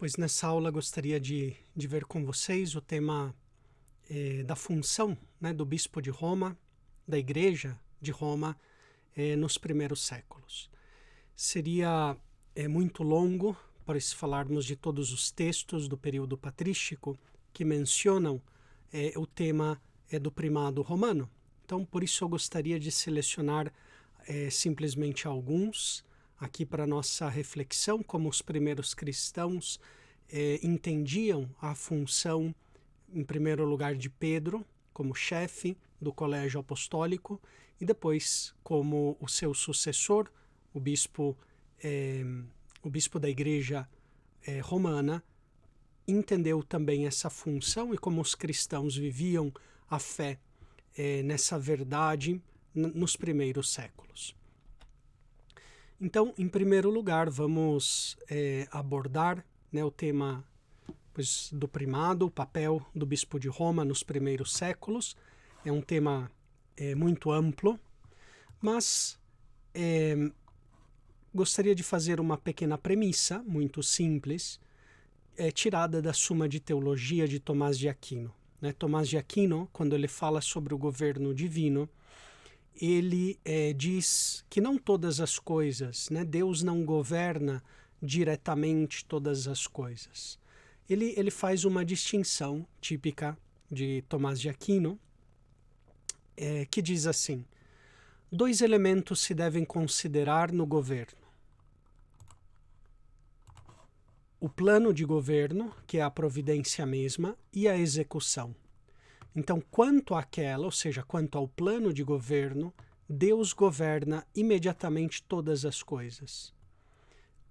Pois nessa aula gostaria de ver com vocês o tema da função, né, do Bispo de Roma, da Igreja de Roma, nos primeiros séculos. Seria muito longo, pois falarmos de todos os textos do período patrístico que mencionam o tema do primado romano. Então, por isso eu gostaria de selecionar simplesmente alguns aqui para nossa reflexão, como os primeiros cristãos entendiam a função, em primeiro lugar, de Pedro, como chefe do colégio apostólico, e depois como o seu sucessor, o bispo da Igreja Romana, entendeu também essa função e como os cristãos viviam a fé nessa verdade nos primeiros séculos. Então, em primeiro lugar, vamos abordar o tema do primado, o papel do Bispo de Roma nos primeiros séculos. É um tema muito amplo, mas gostaria de fazer uma pequena premissa, muito simples, tirada da Suma de Teologia de Tomás de Aquino. Tomás de Aquino, quando ele fala sobre o governo divino, ele diz que não todas as coisas, Deus não governa diretamente todas as coisas. Ele faz uma distinção típica de Tomás de Aquino, que diz assim: dois elementos se devem considerar no governo. O plano de governo, que é a providência mesma, e a execução. Então, quanto àquela, ou seja, quanto ao plano de governo, Deus governa imediatamente todas as coisas.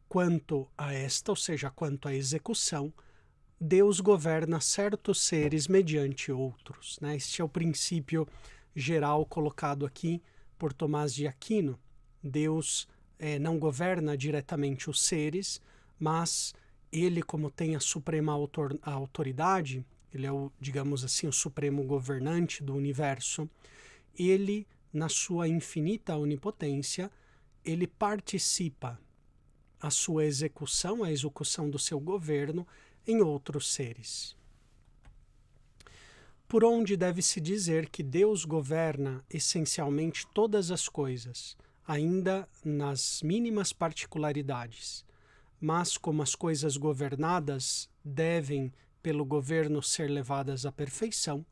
Quanto a esta, ou seja, quanto à execução, Deus governa certos seres mediante outros. Este é o princípio geral colocado aqui por Tomás de Aquino. Deus não governa diretamente os seres, mas ele, como tem a suprema autoridade, ele é digamos assim, o supremo governante do universo, ele, na sua infinita onipotência, ele participa a sua execução, a execução do seu governo em outros seres. Por onde deve-se dizer que Deus governa essencialmente todas as coisas, ainda nas mínimas particularidades, mas como as coisas governadas devem pelo governo ser levadas à perfeição,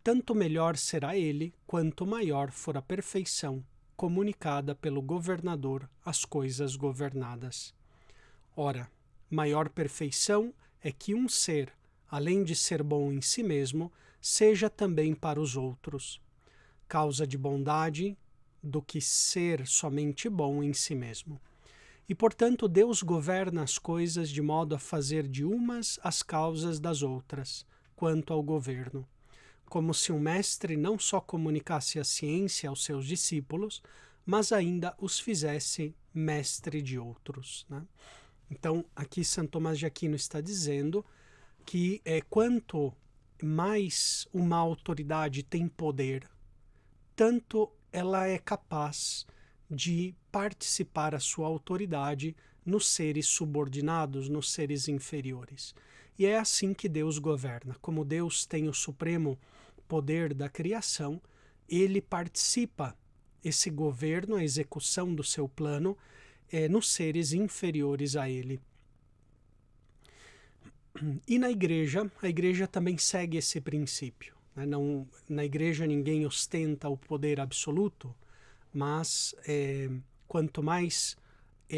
tanto melhor será ele, quanto maior for a perfeição comunicada pelo governador às coisas governadas. Ora, maior perfeição é que um ser, além de ser bom em si mesmo, seja também para os outros, causa de bondade do que ser somente bom em si mesmo. E, portanto, Deus governa as coisas de modo a fazer de umas as causas das outras, quanto ao governo, como se um mestre não só comunicasse a ciência aos seus discípulos, mas ainda os fizesse mestre de outros. Então, aqui São Tomás de Aquino está dizendo que quanto mais uma autoridade tem poder, tanto ela é capaz de participar a sua autoridade nos seres subordinados, nos seres inferiores. E é assim que Deus governa. Como Deus tem o supremo poder da criação, ele participa esse governo, a execução do seu plano, nos seres inferiores a ele. E na igreja, a igreja também segue esse princípio. Não, na igreja ninguém ostenta o poder absoluto, mas quanto mais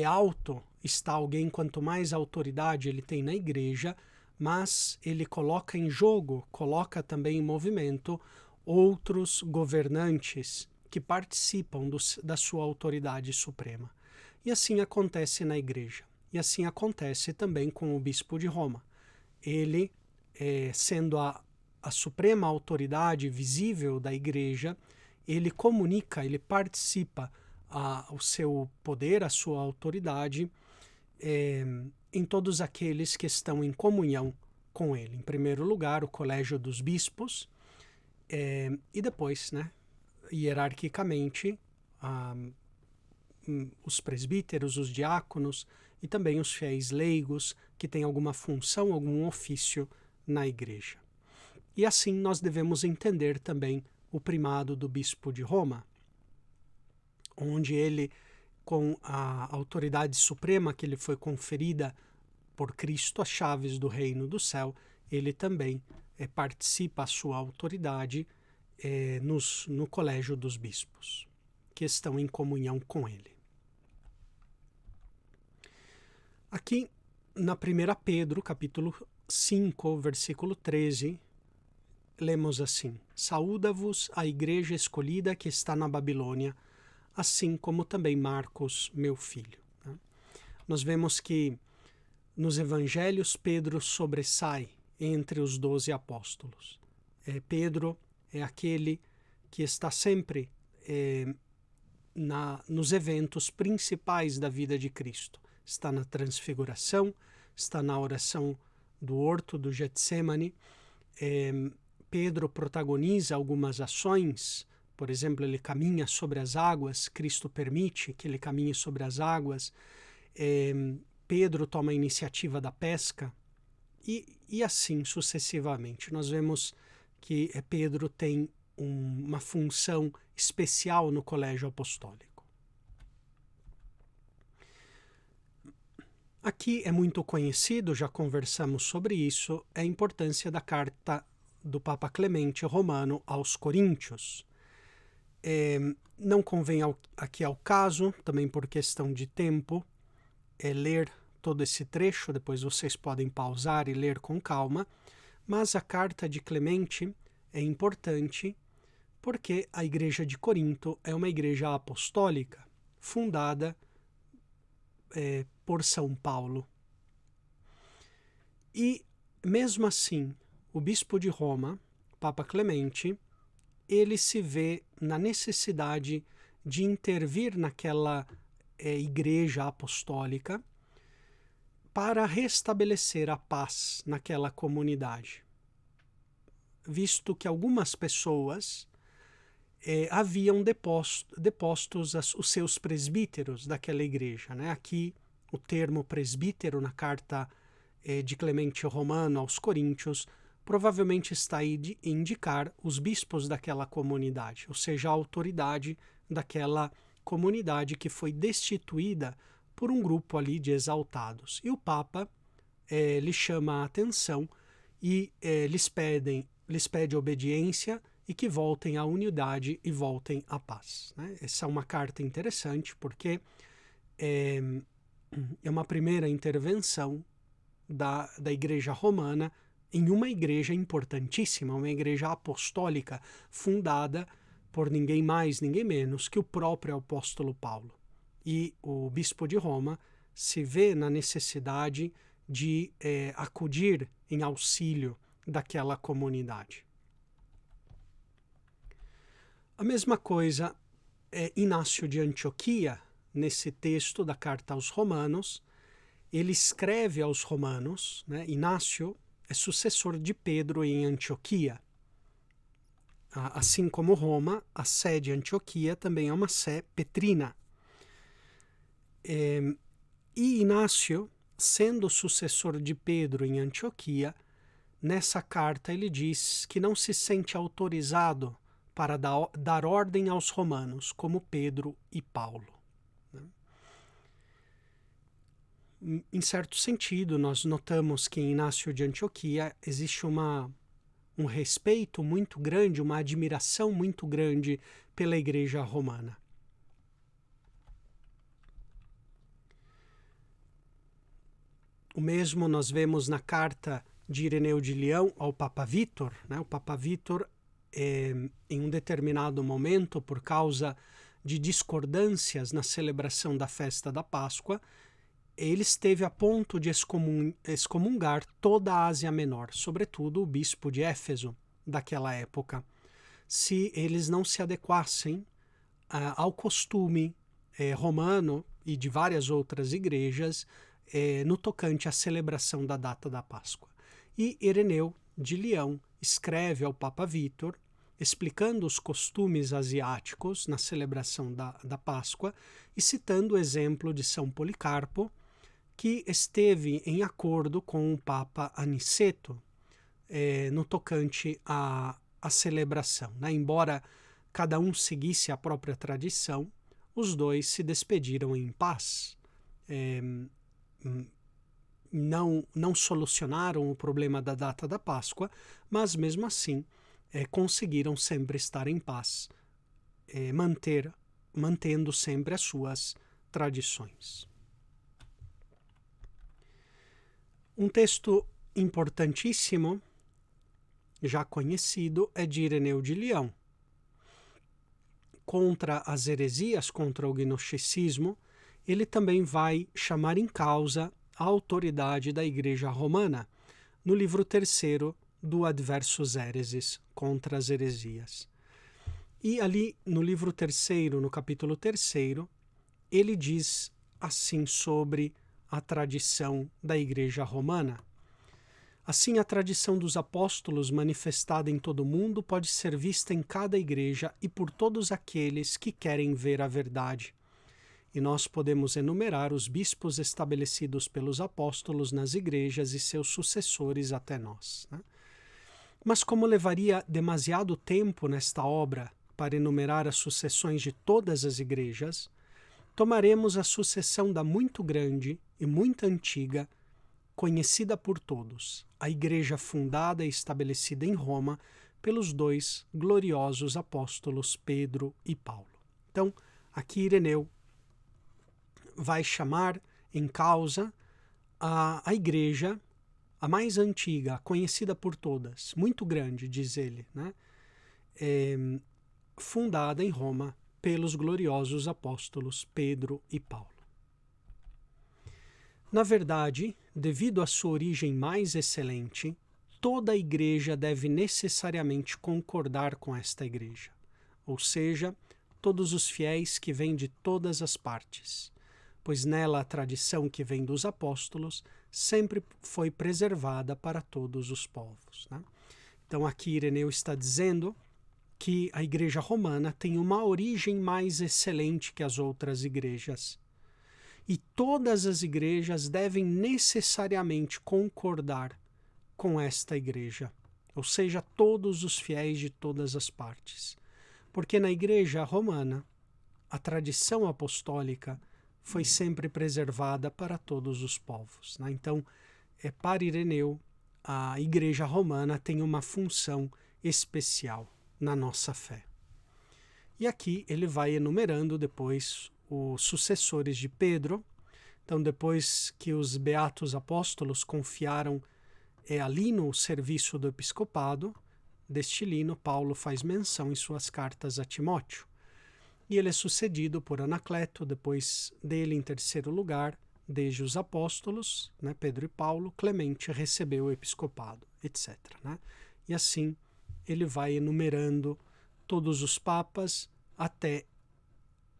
alto está alguém, quanto mais autoridade ele tem na igreja, mas ele coloca em jogo, coloca também em movimento outros governantes que participam da sua autoridade suprema. E assim acontece na igreja. E assim acontece também com o Bispo de Roma. Ele, sendo a suprema autoridade visível da igreja, ele comunica, ele participa o seu poder, a sua autoridade em todos aqueles que estão em comunhão com ele. Em primeiro lugar, o colégio dos bispos e depois, hierarquicamente, os presbíteros, os diáconos e também os fiéis leigos que têm alguma função, algum ofício na igreja. E assim nós devemos entender também o primado do bispo de Roma, onde ele, com a autoridade suprema que lhe foi conferida por Cristo, as chaves do reino do céu, ele também participa a sua autoridade no colégio dos bispos, que estão em comunhão com ele. Aqui, na 1 Pedro, capítulo 5, versículo 13, lemos assim: Saúda-vos a igreja escolhida que está na Babilônia, assim como também Marcos, meu filho. Nós vemos que nos evangelhos Pedro sobressai entre os 12 apóstolos. Pedro é aquele que está sempre nos eventos principais da vida de Cristo. Está na transfiguração, está na oração do horto do Getsemane. Pedro protagoniza algumas ações, por exemplo, ele caminha sobre as águas, Cristo permite que ele caminhe sobre as águas. Pedro toma a iniciativa da pesca e assim sucessivamente. Nós vemos que Pedro tem uma função especial no colégio apostólico. Aqui é muito conhecido, já conversamos sobre isso, a importância da carta do Papa Clemente Romano aos Coríntios. Não convém aqui ao caso, também por questão de tempo, ler todo esse trecho, depois vocês podem pausar e ler com calma, mas a carta de Clemente é importante porque a igreja de Corinto é uma igreja apostólica, fundada por São Paulo. E, mesmo assim, o bispo de Roma, Papa Clemente, ele se vê na necessidade de intervir naquela igreja apostólica para restabelecer a paz naquela comunidade, visto que algumas pessoas haviam depostos os seus presbíteros daquela igreja. Aqui, o termo presbítero na carta de Clemente Romano aos Coríntios provavelmente está aí de indicar os bispos daquela comunidade, ou seja, a autoridade daquela comunidade que foi destituída por um grupo ali de exaltados. E o Papa lhe chama a atenção e lhes pede obediência e que voltem à unidade e voltem à paz. Essa é uma carta interessante porque é uma primeira intervenção da Igreja Romana em uma igreja importantíssima, uma igreja apostólica fundada por ninguém mais, ninguém menos que o próprio apóstolo Paulo. E o bispo de Roma se vê na necessidade de acudir em auxílio daquela comunidade. A mesma coisa Inácio de Antioquia, nesse texto da carta aos Romanos, ele escreve aos Romanos, Inácio é sucessor de Pedro em Antioquia. Assim como Roma, a sé de Antioquia também é uma sé petrina. E Inácio, sendo sucessor de Pedro em Antioquia, nessa carta ele diz que não se sente autorizado para dar ordem aos romanos, como Pedro e Paulo. Em certo sentido, nós notamos que em Inácio de Antioquia existe um respeito muito grande, uma admiração muito grande pela Igreja Romana. O mesmo nós vemos na carta de Ireneu de Leão ao Papa Vítor. O Papa Vítor, em um determinado momento, por causa de discordâncias na celebração da festa da Páscoa, ele esteve a ponto de excomungar toda a Ásia Menor, sobretudo o bispo de Éfeso daquela época, se eles não se adequassem ao costume romano e de várias outras igrejas no tocante à celebração da data da Páscoa. E Ireneu de Leão escreve ao Papa Vítor explicando os costumes asiáticos na celebração da Páscoa e citando o exemplo de São Policarpo, que esteve em acordo com o Papa Aniceto no tocante à celebração. Né? Embora cada um seguisse a própria tradição, os dois se despediram em paz. Não solucionaram o problema da data da Páscoa, mas mesmo assim conseguiram sempre estar em paz, mantendo sempre as suas tradições. Um texto importantíssimo, já conhecido, é de Ireneu de Leão. Contra as heresias, contra o gnosticismo, ele também vai chamar em causa a autoridade da Igreja Romana, no livro 3º do Adversus Hereses, contra as heresias. E ali, no livro 3º, no capítulo 3º, ele diz assim sobre a tradição da Igreja Romana. Assim, a tradição dos apóstolos manifestada em todo o mundo pode ser vista em cada igreja e por todos aqueles que querem ver a verdade. E nós podemos enumerar os bispos estabelecidos pelos apóstolos nas igrejas e seus sucessores até nós. Né? Mas como levaria demasiado tempo nesta obra para enumerar as sucessões de todas as igrejas, tomaremos a sucessão da muito grande e muito antiga, conhecida por todos, a igreja fundada e estabelecida em Roma pelos dois gloriosos apóstolos Pedro e Paulo. Então, aqui Ireneu vai chamar em causa a igreja, a mais antiga, conhecida por todas, muito grande, diz ele, né? Fundada em Roma pelos gloriosos apóstolos Pedro e Paulo. Na verdade, devido à sua origem mais excelente, toda a igreja deve necessariamente concordar com esta igreja, ou seja, todos os fiéis que vêm de todas as partes, pois nela a tradição que vem dos apóstolos sempre foi preservada para todos os povos. Né? Então aqui Ireneu está dizendo que a igreja romana tem uma origem mais excelente que as outras igrejas. E todas as igrejas devem necessariamente concordar com esta igreja, ou seja, todos os fiéis de todas as partes. Porque na igreja romana, a tradição apostólica foi sempre preservada para todos os povos. Né? Então, para Ireneu, a igreja romana tem uma função especial na nossa fé. E aqui ele vai enumerando depois os sucessores de Pedro. Então, depois que os beatos apóstolos confiaram a Lino o serviço do episcopado, deste Lino, Paulo faz menção em suas cartas a Timóteo. E ele é sucedido por Anacleto, depois dele, em terceiro lugar, desde os apóstolos, né, Pedro e Paulo, Clemente recebeu o episcopado, etc. Né? E assim ele vai enumerando todos os papas até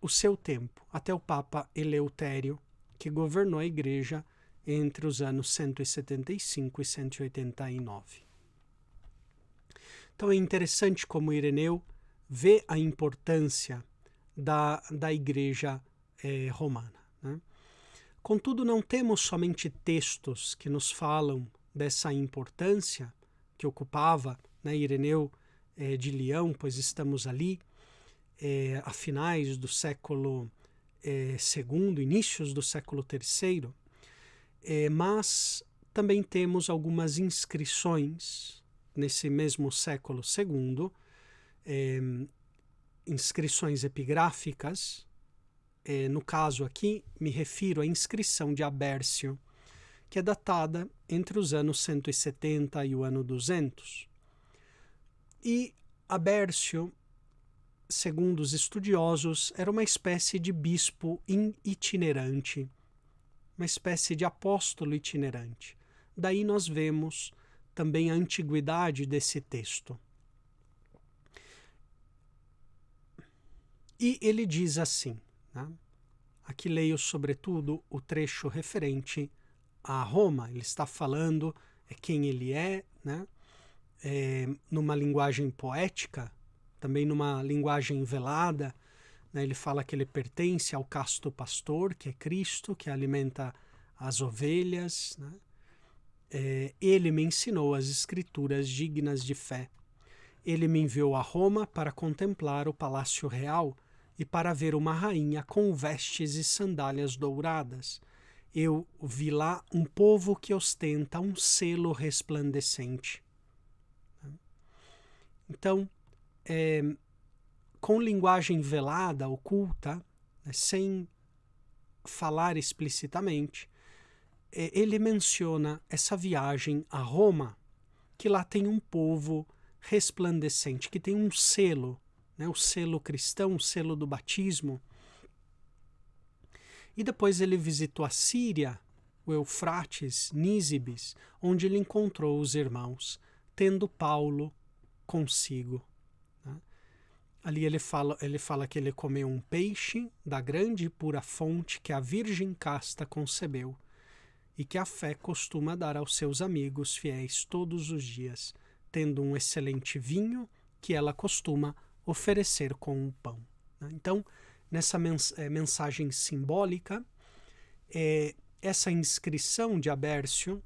o seu tempo, até o Papa Eleutério, que governou a igreja entre os anos 175 e 189. Então é interessante como Ireneu vê a importância da igreja romana. Né? Contudo, não temos somente textos que nos falam dessa importância que ocupava, né, Ireneu de Leão, pois estamos ali a finais do século II, inícios do século III, mas também temos algumas inscrições nesse mesmo século II, inscrições epigráficas. No caso aqui, me refiro à inscrição de Abércio, que é datada entre os anos 170 e o ano 200. E Abércio, segundo os estudiosos, era uma espécie de bispo itinerante, uma espécie de apóstolo itinerante. Daí nós vemos também a antiguidade desse texto. E ele diz assim, né? Aqui leio sobretudo o trecho referente a Roma. Ele está falando quem ele é, né? Numa linguagem poética, também numa linguagem velada, né? Ele fala que ele pertence ao casto pastor, que é Cristo, que alimenta as ovelhas, né? Ele me ensinou as escrituras dignas de fé. Ele me enviou a Roma para contemplar o palácio real e para ver uma rainha com vestes e sandálias douradas. Eu vi lá um povo que ostenta um selo resplandecente. Então, com linguagem velada, oculta, né, sem falar explicitamente, ele menciona essa viagem a Roma, que lá tem um povo resplandecente, que tem um selo, né, o selo cristão, o selo do batismo. E depois ele visitou a Síria, o Eufrates, Nísibis, onde ele encontrou os irmãos, tendo Paulo consigo. Né? Ali ele fala que ele comeu um peixe da grande e pura fonte que a Virgem casta concebeu, e que a fé costuma dar aos seus amigos fiéis todos os dias, tendo um excelente vinho que ela costuma oferecer com o pão. Né? Então, nessa mensagem simbólica, essa inscrição de Abércio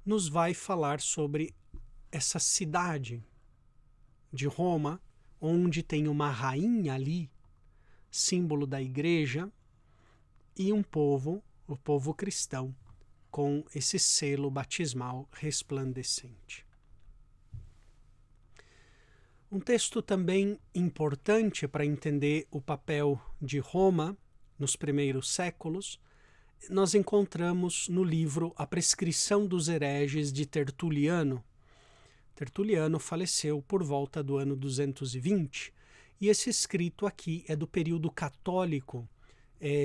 nos vai falar sobre essa cidade de Roma, onde tem uma rainha ali, símbolo da igreja, e um povo, o povo cristão, com esse selo batismal resplandecente. Um texto também importante para entender o papel de Roma nos primeiros séculos, nós encontramos no livro A Prescrição dos Hereges de Tertuliano. Tertuliano faleceu por volta do ano 220, e esse escrito aqui é do período católico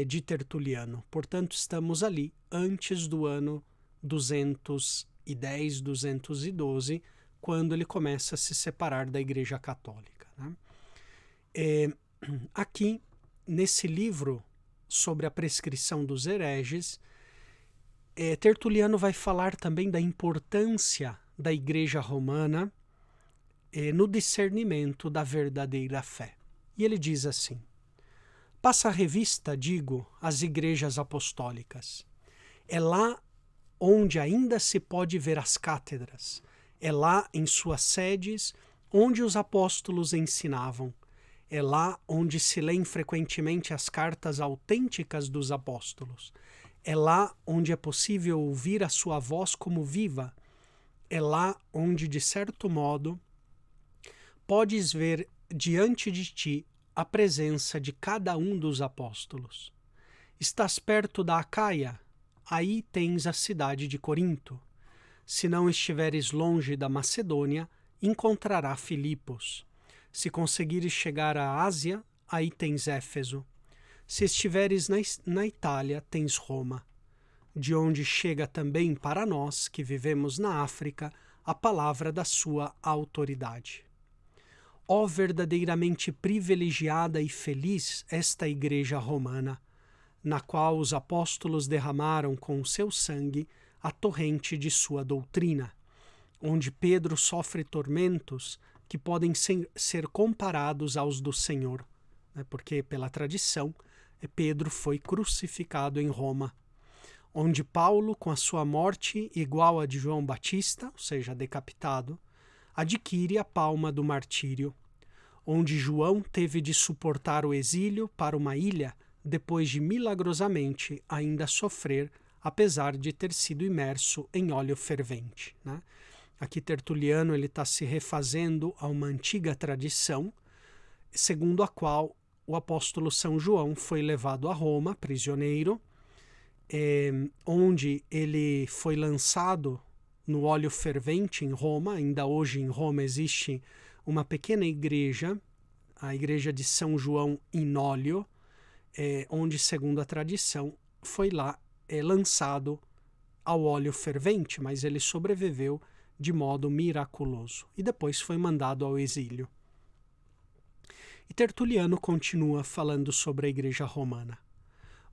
de Tertuliano. Portanto, estamos ali antes do ano 210, 212, quando ele começa a se separar da Igreja Católica. Né? Aqui, nesse livro sobre a prescrição dos hereges, Tertuliano vai falar também da importância da Igreja Romana no discernimento da verdadeira fé. E ele diz assim: passa a revista, digo, às igrejas apostólicas. É lá onde ainda se pode ver as cátedras. É lá em suas sedes onde os apóstolos ensinavam. É lá onde se lêem frequentemente as cartas autênticas dos apóstolos. É lá onde é possível ouvir a sua voz como viva. É lá onde, de certo modo, podes ver diante de ti a presença de cada um dos apóstolos. Estás perto da Acaia? Aí tens a cidade de Corinto. Se não estiveres longe da Macedônia, encontrará Filipos. Se conseguires chegar à Ásia, aí tens Éfeso. Se estiveres na Itália, tens Roma, de onde chega também para nós, que vivemos na África, a palavra da sua autoridade. Ó verdadeiramente privilegiada e feliz esta Igreja Romana, na qual os apóstolos derramaram com o seu sangue a torrente de sua doutrina, onde Pedro sofre tormentos que podem ser comparados aos do Senhor, né? Porque, pela tradição, Pedro foi crucificado em Roma, onde Paulo, com a sua morte igual a de João Batista, ou seja, decapitado, adquire a palma do martírio, onde João teve de suportar o exílio para uma ilha depois de milagrosamente ainda sofrer, apesar de ter sido imerso em óleo fervente. Né? Aqui Tertuliano está se refazendo a uma antiga tradição, segundo a qual o apóstolo São João foi levado a Roma, prisioneiro, onde ele foi lançado no óleo fervente em Roma. Ainda hoje em Roma existe uma pequena igreja, a igreja de São João in óleo, onde, segundo a tradição, foi lá lançado ao óleo fervente, mas ele sobreviveu de modo miraculoso e depois foi mandado ao exílio. E Tertuliano continua falando sobre a Igreja Romana.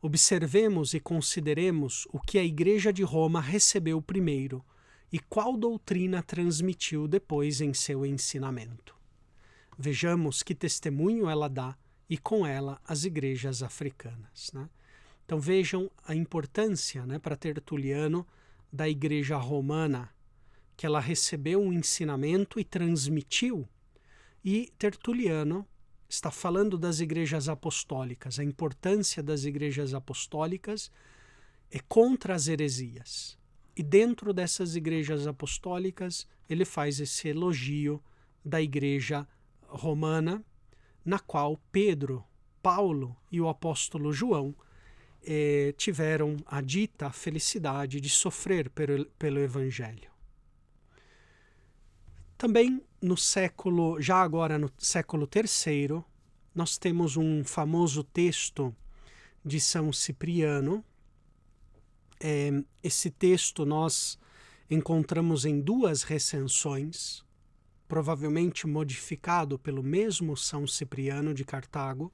Observemos e consideremos o que a Igreja de Roma recebeu primeiro e qual doutrina transmitiu depois em seu ensinamento. Vejamos que testemunho ela dá e com ela as igrejas africanas, né? Então vejam a importância, né, para Tertuliano da igreja romana, que ela recebeu um ensinamento e transmitiu. E Tertuliano está falando das igrejas apostólicas, a importância das igrejas apostólicas é contra as heresias. E dentro dessas igrejas apostólicas, ele faz esse elogio da igreja romana, na qual Pedro, Paulo e o apóstolo João tiveram a dita felicidade de sofrer pelo Evangelho. Também já agora no século III, nós temos um famoso texto de São Cipriano. Esse texto nós encontramos em 2 recensões, provavelmente modificado pelo mesmo São Cipriano de Cartago,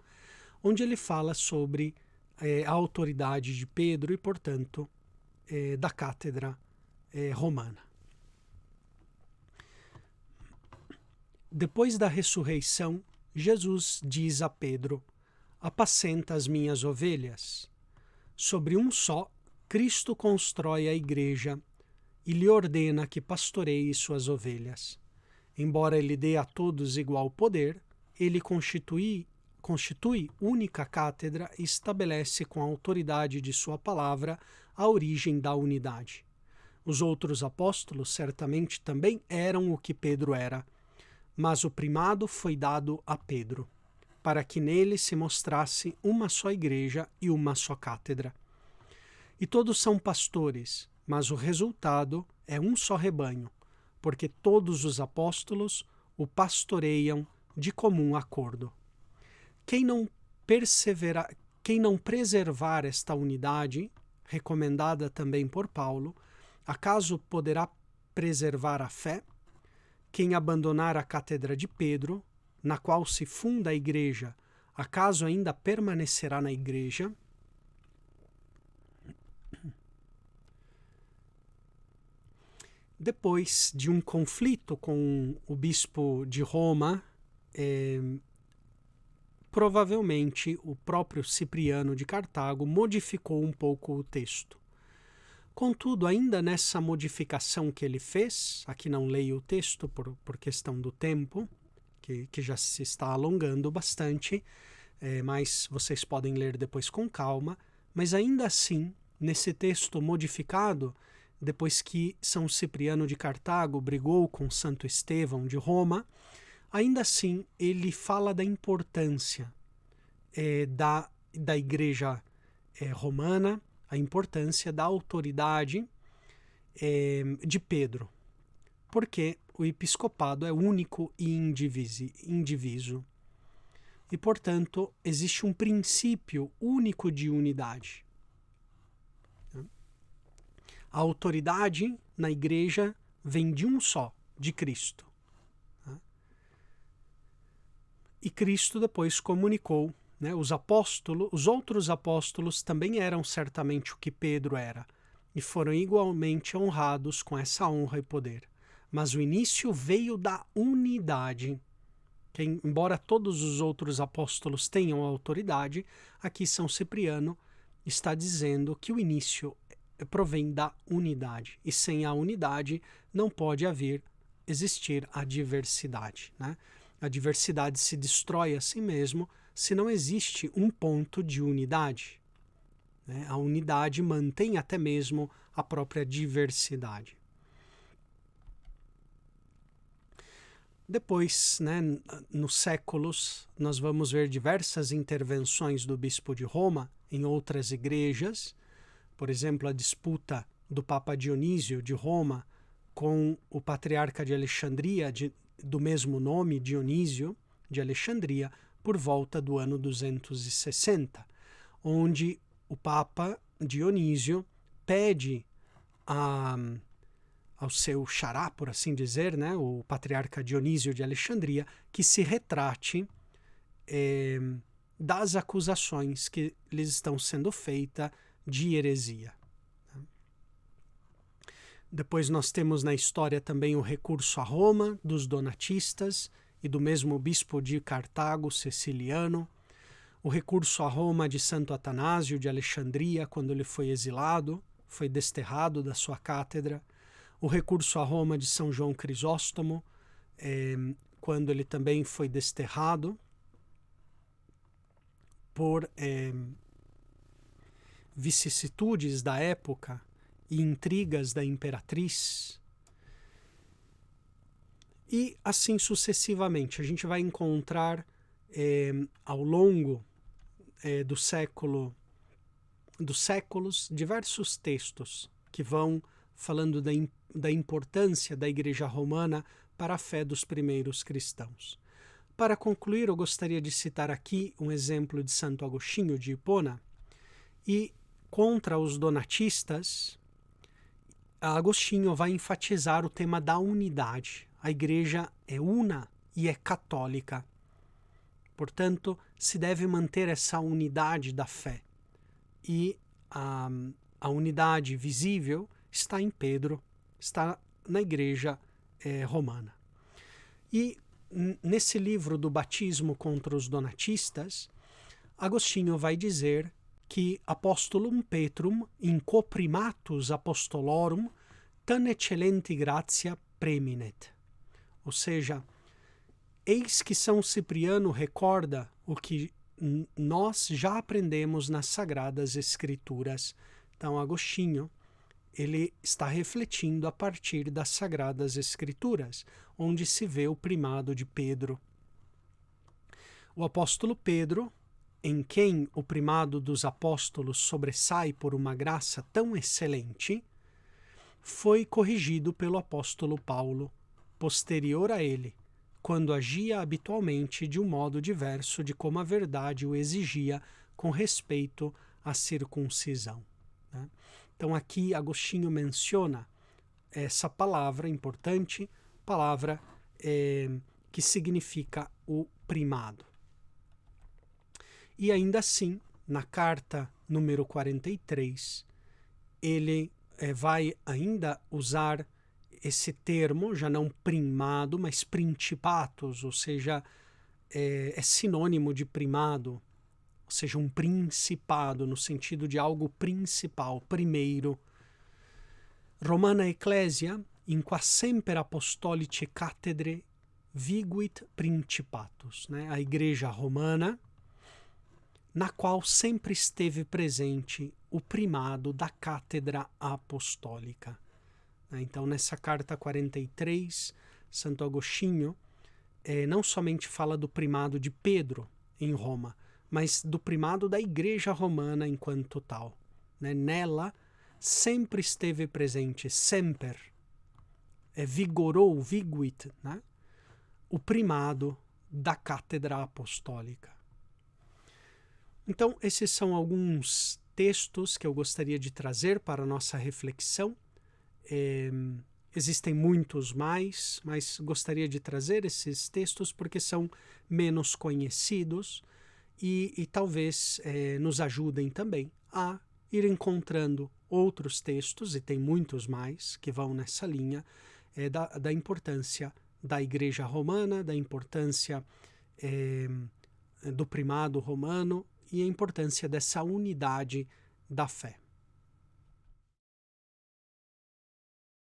onde ele fala sobre a autoridade de Pedro e, portanto, da cátedra romana. Depois da ressurreição, Jesus diz a Pedro: apacenta as minhas ovelhas. Sobre um só, Cristo constrói a igreja e lhe ordena que pastoreie suas ovelhas. Embora ele dê a todos igual poder, ele constitui única cátedra e estabelece com a autoridade de sua palavra a origem da unidade. Os outros apóstolos certamente também eram o que Pedro era, mas o primado foi dado a Pedro, para que nele se mostrasse uma só igreja e uma só cátedra. E todos são pastores, mas o resultado é um só rebanho, porque todos os apóstolos o pastoreiam de comum acordo. Quem não preservar esta unidade, recomendada também por Paulo, acaso poderá preservar a fé? Quem abandonar a cátedra de Pedro, na qual se funda a igreja, acaso ainda permanecerá na igreja? Depois de um conflito com o bispo de Roma, provavelmente o próprio Cipriano de Cartago modificou um pouco o texto. Contudo, ainda nessa modificação que ele fez, aqui não leio o texto por questão do tempo, que já se está alongando bastante, mas vocês podem ler depois com calma, mas ainda assim, nesse texto modificado, depois que São Cipriano de Cartago brigou com Santo Estevão de Roma, ainda assim ele fala da importância da igreja romana, a importância da autoridade de Pedro, porque o episcopado é único e indiviso. E, portanto, existe um princípio único de unidade. A autoridade na igreja vem de um só, de Cristo. E Cristo depois comunicou, né, os outros apóstolos também eram certamente o que Pedro era, e foram igualmente honrados com essa honra e poder. Mas o início veio da unidade. Embora todos os outros apóstolos tenham autoridade, aqui São Cipriano está dizendo que o início provém da unidade. E sem a unidade não pode existir a diversidade, né? A diversidade se destrói a si mesmo se não existe um ponto de unidade, né? A unidade mantém até mesmo a própria diversidade. Depois, né, nos séculos, nós vamos ver diversas intervenções do bispo de Roma em outras igrejas. Por exemplo, a disputa do Papa Dionísio de Roma com o patriarca de Alexandria, do mesmo nome, Dionísio de Alexandria, por volta do ano 260, onde o Papa Dionísio pede ao seu xará, por assim dizer, né, o patriarca Dionísio de Alexandria, que se retrate das acusações que lhes estão sendo feitas de heresia. Depois nós temos na história também o recurso a Roma dos donatistas e do mesmo bispo de Cartago, Ceciliano, o recurso a Roma de Santo Atanásio de Alexandria, quando ele foi exilado, foi desterrado da sua cátedra, o recurso a Roma de São João Crisóstomo, quando ele também foi desterrado por vicissitudes da época e intrigas da imperatriz. E assim sucessivamente. A gente vai encontrar ao longo dos séculos diversos textos que vão falando da importância da Igreja Romana para a fé dos primeiros cristãos. Para concluir, eu gostaria de citar aqui um exemplo de Santo Agostinho de Hipona. E contra os donatistas, Agostinho vai enfatizar o tema da unidade. A Igreja é una e é católica. Portanto, se deve manter essa unidade da fé. E a unidade visível está em Pedro, está na Igreja romana. E nesse livro do Batismo contra os donatistas, Agostinho vai dizer que apostolum Petrum in coprimatus apostolorum tan excellenti gratia preminet. Ou seja, eis que São Cipriano recorda o que nós já aprendemos nas Sagradas Escrituras. Então, Agostinho, ele está refletindo a partir das Sagradas Escrituras, onde se vê o primado de Pedro. O apóstolo Pedro, em quem o primado dos apóstolos sobressai por uma graça tão excelente, foi corrigido pelo apóstolo Paulo, posterior a ele, quando agia habitualmente de um modo diverso de como a verdade o exigia com respeito à circuncisão. Né? Então aqui Agostinho menciona essa palavra importante, palavra que significa o primado. E ainda assim, na carta número 43, ele vai ainda usar esse termo, já não primado, mas principatus, ou seja, é sinônimo de primado, ou seja, um principado, no sentido de algo principal, primeiro. Romana Ecclesia, in qua semper apostolici cathedre viguit principatus, né? A Igreja Romana, na qual sempre esteve presente o primado da cátedra apostólica. Então, nessa carta 43, Santo Agostinho não somente fala do primado de Pedro em Roma, mas do primado da Igreja Romana enquanto tal. Nela sempre esteve presente, semper, vigorou, viguit, né? O primado da cátedra apostólica. Então, esses são alguns textos que eu gostaria de trazer para a nossa reflexão. Existem muitos mais, mas gostaria de trazer esses textos porque são menos conhecidos e talvez nos ajudem também a ir encontrando outros textos, e tem muitos mais que vão nessa linha, da importância da Igreja Romana, da importância do primado romano e a importância dessa unidade da fé.